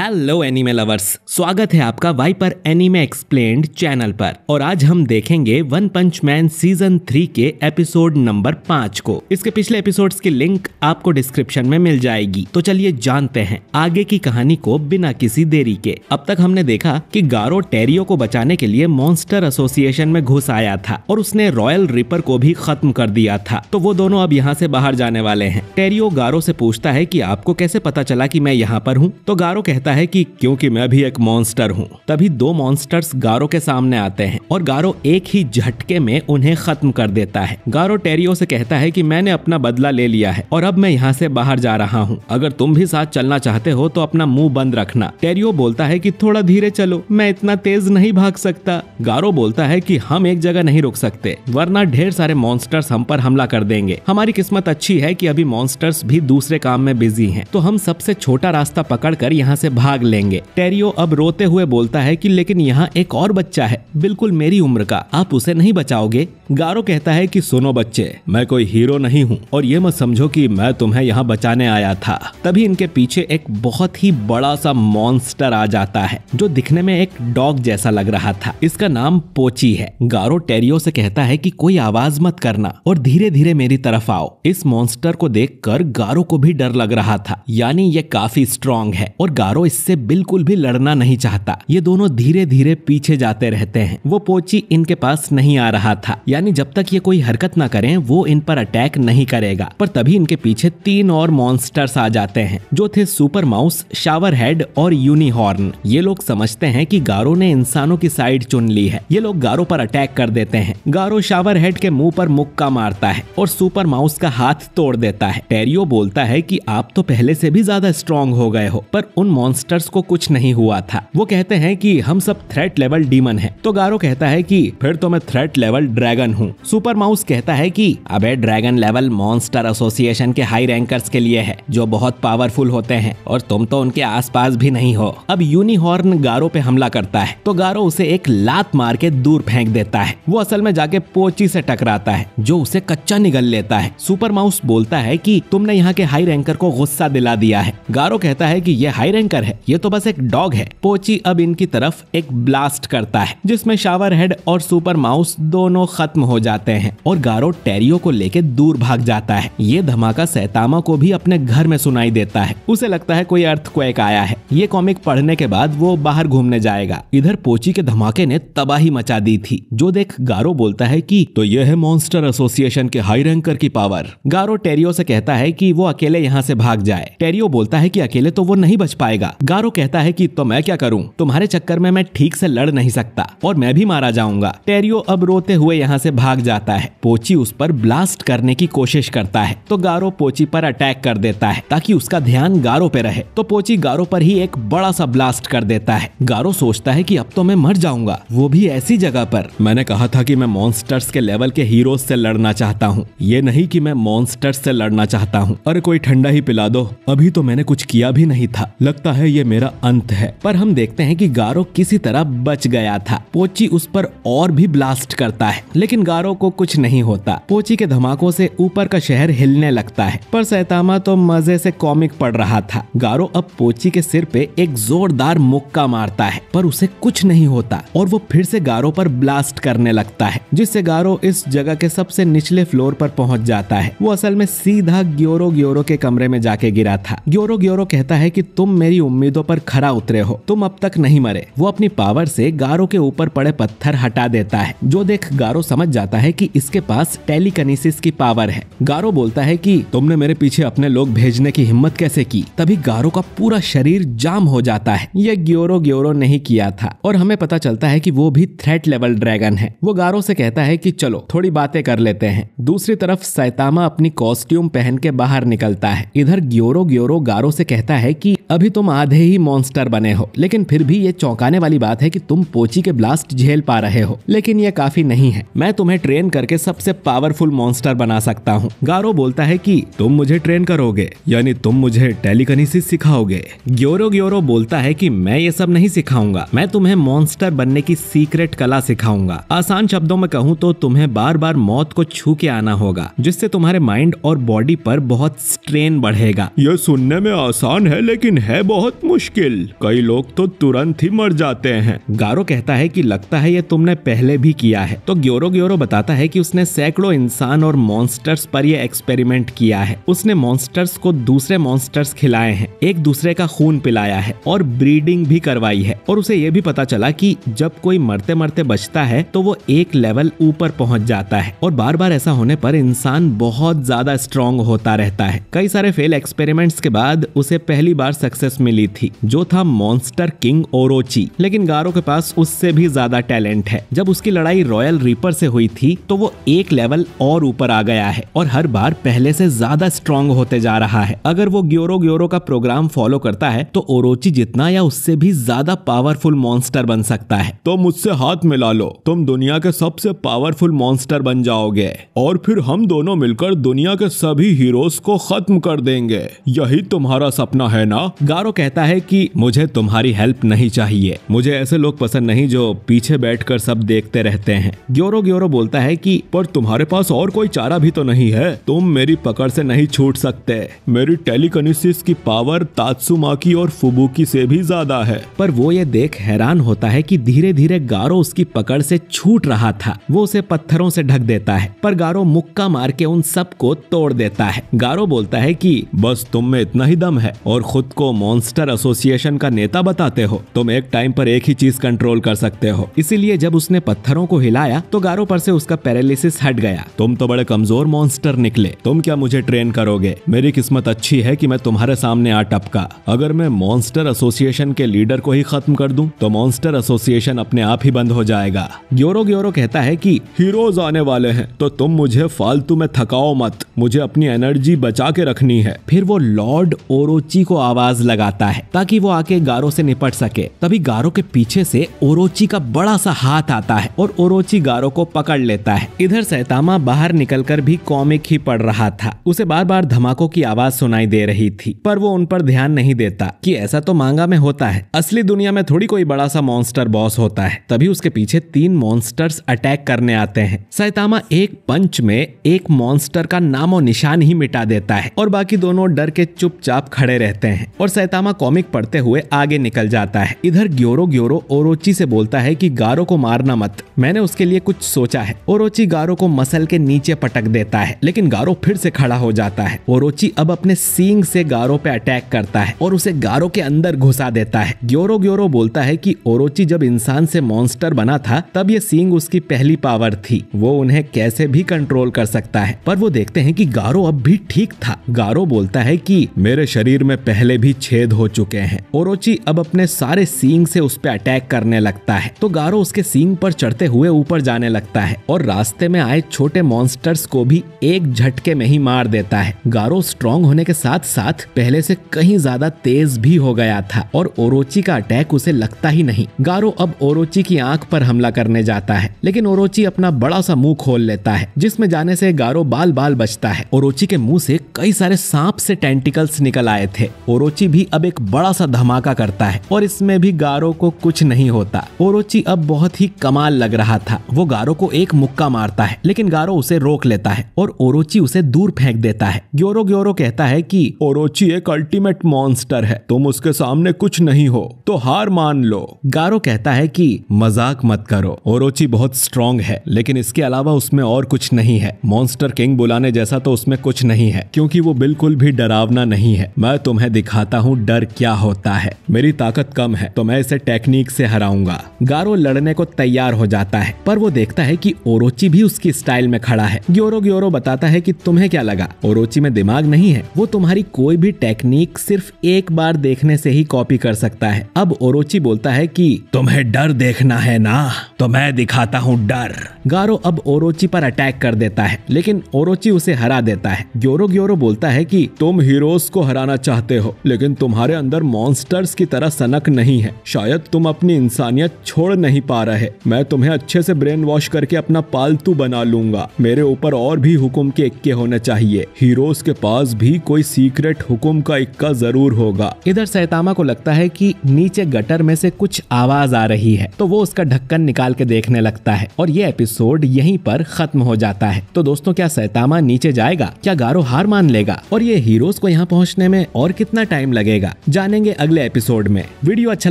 Hello anime lovers, स्वागत है आपका वाइपर एनीमे एक्सप्लेन्ड चैनल पर। और आज हम देखेंगे वन पंच मैन सीजन 3 के एपिसोड नंबर 5 को। इसके पिछले एपिसोड्स की लिंक आपको डिस्क्रिप्शन में मिल जाएगी। तो चलिए जानते हैं आगे की कहानी को बिना किसी देरी के। अब तक हमने देखा कि गारो टेरियो को बचाने के लिए मॉन्स्टर एसोसिएशन में घुस आया था और उसने रॉयल रिपर को भी खत्म कर दिया था। तो वो दोनों अब यहाँ से बाहर जाने वाले हैं। टेरियो गारो से पूछता है कि आपको कैसे पता चला कि मैं यहाँ पर हूँ। तो गारो कहता है कि क्योंकि मैं भी एक मॉन्स्टर हूँ। तभी दो मॉन्स्टर्स गारो के सामने आते हैं और गारो एक ही झटके में उन्हें खत्म कर देता है। गारो टेरियो से कहता है कि मैंने अपना बदला ले लिया है और अब मैं यहाँ से बाहर जा रहा हूँ। अगर तुम भी साथ चलना चाहते हो तो अपना मुंह बंद रखना। टेरियो बोलता है कि थोड़ा धीरे चलो, मैं इतना तेज नहीं भाग सकता। गारो बोलता है कि हम एक जगह नहीं रुक सकते वरना ढेर सारे मॉन्स्टर्स हम पर हमला कर देंगे। हमारी किस्मत अच्छी है कि अभी मॉन्स्टर्स भी दूसरे काम में बिजी हैं, तो हम सबसे छोटा रास्ता पकड़कर यहाँ से भाग लेंगे। टेरियो अब रोते हुए बोलता है कि लेकिन यहाँ एक और बच्चा है बिल्कुल मेरी उम्र का, आप उसे नहीं बचाओगे? गारो कहता है कि सुनो बच्चे, मैं कोई हीरो नहीं हूँ और ये मत समझो कि मैं तुम्हें यहाँ बचाने आया था। तभी इनके पीछे एक बहुत ही बड़ा सा मॉन्स्टर आ जाता है जो दिखने में एक डॉग जैसा लग रहा था। इसका नाम पोची है। गारो टेरियो से कहता है कि कोई आवाज मत करना और धीरे धीरे मेरी तरफ आओ। इस मॉन्स्टर को देखकर गारो को भी डर लग रहा था, यानी ये काफी स्ट्रॉन्ग है और गारो इससे बिल्कुल भी लड़ना नहीं चाहता। ये दोनों धीरे धीरे पीछे जाते रहते हैं। वो पोची इनके पास नहीं आ रहा था, यानी जब तक ये कोई हरकत ना करें वो इन पर अटैक नहीं करेगा। पर तभी इनके पीछे तीन और मॉन्स्टर्स आ जाते हैं जो थे सुपर माउस, शावर हेड और यूनिहॉर्न। ये लोग समझते हैं कि गारो ने इंसानों की साइड चुन ली है। ये लोग गारो पर अटैक कर देते हैं। गारो शावर हेड के मुंह पर मुक्का मारता है और सुपर माउस का हाथ तोड़ देता है। टेरियो बोलता है कि आप तो पहले से भी ज्यादा स्ट्रॉन्ग हो गए हो, पर उन मॉन्स्टर्स को कुछ नहीं हुआ था। वो कहते हैं कि हम सब थ्रेट लेवल डीमन हैं। तो गारो कहता है कि फिर तो मैं थ्रेट लेवल ड्रैगन हूँ। सुपर माउस कहता है कि अबे ड्रैगन लेवल मॉन्स्टर एसोसिएशन के हाई रैंकर्स के लिए है जो बहुत पावरफुल होते हैं और तुम तो उनके आसपास भी नहीं हो। अब यूनिहॉर्न गारो पे हमला करता है तो गारो उसे एक लात मार के दूर फेंक देता है। वो असल में जाके पोची से टकराता है जो उसे कच्चा निगल लेता है। सुपर माउस बोलता है कि तुमने यहाँ के हाई रैंकर को गुस्सा दिला दिया है। गारो कहता है कि ये हाई रैंकर है, ये तो बस एक डॉग है। पोची अब इनकी तरफ एक ब्लास्ट करता है जिसमें शावर हेड और सुपर माउस दोनों खत्म हो जाते हैं और गारो टेरियो को लेके दूर भाग जाता है। ये धमाका सैतामा को भी अपने घर में सुनाई देता है। उसे लगता है कोई अर्थक्वेक आया है। ये कॉमिक पढ़ने के बाद वो बाहर घूमने जाएगा। इधर पोची के धमाके ने तबाही मचा दी थी, जो देख गारो बोलता है कि तो ये है मॉन्स्टर एसोसिएशन के हाई रैंकर की पावर। गारो टेरियो से कहता है कि वो अकेले यहाँ से भाग जाए। टेरियो बोलता है कि अकेले तो वो नहीं बच पाएगा। गारो कहता है कि तो मैं क्या करूं, तुम्हारे चक्कर में मैं ठीक से लड़ नहीं सकता और मैं भी मारा जाऊंगा। टेरियो अब रोते हुए यहाँ से भाग जाता है। पोची उस पर ब्लास्ट करने की कोशिश करता है तो गारो पोची पर अटैक कर देता है ताकि उसका ध्यान गारो पे रहे। तो पोची गारो पर ही एक बड़ा सा ब्लास्ट कर देता है। गारो सोचता है कि अब तो मैं मर जाऊंगा, वो भी ऐसी जगह पर। मैंने कहा था कि मैं मॉन्स्टर्स के लेवल के हीरोज से लड़ना चाहता हूँ, ये नहीं कि मैं मॉन्स्टर्स से लड़ना चाहता हूँ। अरे कोई ठंडा ही पिला दो, अभी तो मैंने कुछ किया भी नहीं था, लगता है ये मेरा अंत है। पर हम देखते हैं कि गारो किसी तरह बच गया था। पोची उस पर और भी ब्लास्ट करता है लेकिन गारो को कुछ नहीं होता। पोची के धमाकों से ऊपर का शहर हिलने लगता है पर सैतामा तो मजे से कॉमिक पढ़ रहा था। गारो अब पोची के सिर पे एक जोरदार मुक्का मारता है पर उसे कुछ नहीं होता और वो फिर से गारो पर ब्लास्ट करने लगता है जिससे गारो इस जगह के सबसे निचले फ्लोर पर पहुंच जाता है। वो असल में सीधा ग्योरो के कमरे में जाके गिरा था। ग्योरो कहता है कि तुम मेरी उम्मीदों पर खरा उतरे हो, तुम अब तक नहीं मरे। वो अपनी पावर से गारो के ऊपर पड़े पत्थर हटा देता है, जो देख गारो समझ जाता है कि इसके पास टेलीकिनेसिस की पावर है। गारो बोलता है कि तुमने मेरे पीछे अपने लोग भेजने की हिम्मत कैसे की? तभी गारो का पूरा शरीर जाम हो जाता है। ये ग्योरो नहीं किया था और हमें पता चलता है कि वो भी थ्रेट लेवल ड्रैगन है। वो गारो से कहता है कि चलो थोड़ी बातें कर लेते हैं। दूसरी तरफ सैतामा अपनी कॉस्ट्यूम पहन के बाहर निकलता है। इधर ग्योरो गारो से कहता है कि अभी तुम आधे ही मॉन्स्टर बने हो, लेकिन फिर भी ये चौंकाने वाली बात है कि तुम पोची के ब्लास्ट झेल पा रहे हो, लेकिन ये काफी नहीं है। मैं तुम्हें ट्रेन करके सबसे पावरफुल मॉन्स्टर बना सकता हूँ। गारो बोलता है कि तुम मुझे ट्रेन करोगे, यानी तुम मुझे टेलीकिनेसिस सिखाओगे? ग्योरो बोलता है कि मैं ये सब नहीं सिखाऊंगा, मैं तुम्हें मॉन्स्टर बनने की सीक्रेट कला सिखाऊंगा। आसान शब्दों में कहूँ तो तुम्हें बार बार मौत को छू के आना होगा, जिससे तुम्हारे माइंड और बॉडी पर बहुत स्ट्रेन बढ़ेगा। यह सुनने में आसान है लेकिन है बहुत बहुत मुश्किल, कई लोग तो तुरंत ही मर जाते हैं। गारो कहता है कि लगता है ये तुमने पहले भी किया है। तो ग्योरो बताता है कि उसने सैकड़ों इंसान और मॉन्स्टर्स पर ये एक्सपेरिमेंट किया है। उसने मॉन्स्टर्स को दूसरे मॉन्स्टर्स खिलाए हैं, एक दूसरे का खून पिलाया है और ब्रीडिंग भी करवाई है। और उसे ये भी पता चला कि जब कोई मरते मरते बचता है तो वो एक लेवल ऊपर पहुंच जाता है और बार बार ऐसा होने पर इंसान बहुत ज्यादा स्ट्रॉन्ग होता रहता है। कई सारे फेल एक्सपेरिमेंट्स के बाद उसे पहली बार सक्सेस मिली थी, जो था मॉन्स्टर किंग ओरोची। लेकिन गारो के पास उससे भी ज्यादा टैलेंट है। जब उसकी लड़ाई रॉयल रीपर से हुई थी तो वो एक लेवल और ऊपर आ गया है और हर बार पहले से ज्यादा स्ट्रॉन्ग होते जा रहा है। अगर वो ग्योरो का प्रोग्राम फॉलो करता है तो ओरोची जितना या उससे भी ज्यादा पावरफुल मॉन्स्टर बन सकता है। तो मुझसे हाथ मिला लो, तुम दुनिया के सबसे पावरफुल मॉन्स्टर बन जाओगे और फिर हम दोनों मिलकर दुनिया के सभी हीरोज को खत्म कर देंगे। यही तुम्हारा सपना है ना? गारो कहता है कि मुझे तुम्हारी हेल्प नहीं चाहिए, मुझे ऐसे लोग पसंद नहीं जो पीछे बैठकर सब देखते रहते हैं। ग्योरो बोलता है कि पर तुम्हारे पास और कोई चारा भी तो नहीं है, तुम मेरी पकड़ से नहीं छूट सकते। मेरी टेलीकिनेसिस की पावर तात्सुमाकी और फुबुकी से भी ज्यादा है। पर वो ये देख हैरान होता है कि धीरे धीरे गारो उसकी पकड़ से छूट रहा था। वो उसे पत्थरों से ढक देता है पर गारो मुक्का मार के उन सब को तोड़ देता है। गारो बोलता है कि बस तुम में इतना ही दम है और खुद को मॉन्स्टर एसोसिएशन का नेता बताते हो। तुम एक टाइम पर एक ही चीज कंट्रोल कर सकते हो। इसीलिए जब उसने पत्थरों को हिलाया तो गारो पर से उसका पैरालिसिस हट गया। तुम तो बड़े कमजोर मॉन्स्टर निकले, तुम क्या मुझे ट्रेन करोगे? मेरी किस्मत अच्छी है कि मैं तुम्हारे सामने आ टपका। अगर मैं मॉन्स्टर एसोसिएशन के लीडर को ही खत्म कर दूं तो मॉन्स्टर एसोसिएशन अपने आप ही बंद हो जाएगा। ग्योरो कहता है कि हीरोज आने वाले हैं तो तुम मुझे फालतू में थकाओ मत, मुझे अपनी एनर्जी बचा के रखनी है। फिर वो लॉर्ड ओरोची को आवाज लगाता है ताकि वो आके गारो से निपट सके। तभी गारो के पीछे से ओरोची का बड़ा सा हाथ आता है और ओरोची गारो को पकड़ लेता है। इधर सैतामा बाहर निकलकर भी कॉमिक ही पढ़ रहा था। उसे बार बार धमाकों की आवाज सुनाई दे रही थी पर वो उन पर ध्यान नहीं देता कि ऐसा तो मांगा में होता है, असली दुनिया में थोड़ी कोई बड़ा सा मॉन्स्टर बॉस होता है। तभी उसके पीछे 3 मॉन्स्टर्स अटैक करने आते हैं। सैतामा एक पंच में एक मॉन्स्टर का नामो निशान ही मिटा देता है और बाकी दोनों डर के चुपचाप खड़े रहते हैं और सैतामा कॉमिक पढ़ते हुए आगे निकल जाता है। इधर ग्योरो ओरोची से बोलता है कि गारो को मारना मत, मैंने उसके लिए कुछ सोचा है। ओरोची गारो को मसल के नीचे पटक देता है लेकिन गारो फिर से खड़ा हो जाता है। ओरोची अब अपने सींग से गारो पे अटैक करता है और उसे गारो के अंदर घुसा देता है। ग्योरो बोलता है कि ओरोची जब इंसान से मॉन्स्टर बना था तब ये सींग उसकी पहली पावर थी, वो उन्हें कैसे भी कंट्रोल कर सकता है। पर वो देखते हैं कि गारो अब भी ठीक था। गारो बोलता है कि मेरे शरीर में पहले भी छेद हो चुके हैं। ओरोची अब अपने सारे सींग से उस पे अटैक करने लगता है तो गारो उसके सींग पर चढ़ते हुए ऊपर जाने लगता है और रास्ते में आए छोटे मॉन्स्टर्स को भी एक झटके में ही मार देता है। गारो स्ट्रॉन्ग होने के साथ साथ पहले से कहीं ज्यादा तेज भी हो गया था और ओरोची का अटैक उसे लगता ही नहीं। गारो अब ओरोची की आंख पर हमला करने जाता है लेकिन ओरोची अपना बड़ा सा मुंह खोल लेता है जिसमें जाने से गारो बाल बाल बचता है। ओरोची के मुंह से कई सारे सांप से टेंटिकल्स निकल आए थे। ओरोची भी अब एक बड़ा सा धमाका करता है और इसमें भी गारो को कुछ नहीं होता। ओरोची अब बहुत ही कमाल लग रहा था। वो गारो को एक मुक्का मारता है लेकिन गारो उसे रोक लेता है और ओरोची उसे दूर फेंक देता है। ग्योरो कहता है कि ओरोची एक अल्टीमेट मॉन्स्टर है, तुम उसके सामने कुछ नहीं हो तो हार मान लो। गारो कहता है कि मजाक मत करो, ओरोची बहुत स्ट्रॉन्ग है लेकिन इसके अलावा उसमें और कुछ नहीं है। मॉन्स्टर किंग बुलाने जैसा तो उसमें कुछ नहीं है क्योंकि वो बिल्कुल भी डरावना नहीं है। मैं तुम्हें दिखाता हूँ डर क्या होता है। मेरी ताकत कम है तो मैं इसे टेक्निक से हराऊंगा। गारो लड़ने को तैयार हो जाता है पर वो देखता है कि ओरोची भी उसकी स्टाइल में खड़ा है। ग्योरो बताता है कि तुम्हें क्या लगा, ओरोची में दिमाग नहीं है, वो तुम्हारी कोई भी टेक्निक सिर्फ एक बार देखने से ही कॉपी कर सकता है। अब ओरोची बोलता है कि तुम्हें डर देखना है ना, तो मैं दिखाता हूँ डर। गारो अब ओरोची पर अटैक कर देता है लेकिन ओरोची उसे हरा देता है। ग्योरो बोलता है कि तुम हीरोज को हराना चाहते हो लेकिन तुम्हारे अंदर मॉन्स्टर्स की तरह सनक नहीं है। शायद तुम अपनी इंसानियत छोड़ नहीं पा रहे। मैं तुम्हें अच्छे से ब्रेन वॉश करके अपना पालतू बना लूंगा। मेरे ऊपर और भी हुक्म के इक्के होने चाहिए। हीरोज के पास भी कोई सीक्रेट हुक्म का इक्का जरूर होगा। इधर सैतामा को लगता है कि नीचे गटर में से कुछ आवाज आ रही है तो वो उसका ढक्कन निकाल के देखने लगता है और ये एपिसोड यहीं पर खत्म हो जाता है। तो दोस्तों, क्या सैतामा नीचे जाएगा? क्या गारो हार मान लेगा? और ये हीरोज को यहाँ पहुँचने में और कितना टाइम लगेगा? जानेंगे अगले एपिसोड में। वीडियो अच्छा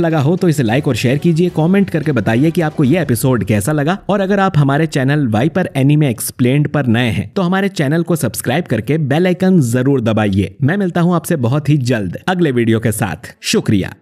लगा हो तो इसे लाइक और शेयर कीजिए, कमेंट करके बताइए कि आपको ये एपिसोड कैसा लगा। और अगर आप हमारे चैनल वाइपर एनीमे एक्सप्लेन्ड पर नए हैं तो हमारे चैनल को सब्सक्राइब करके बेल आइकन जरूर दबाइए। मैं मिलता हूँ आपसे बहुत ही जल्द अगले वीडियो के साथ। शुक्रिया।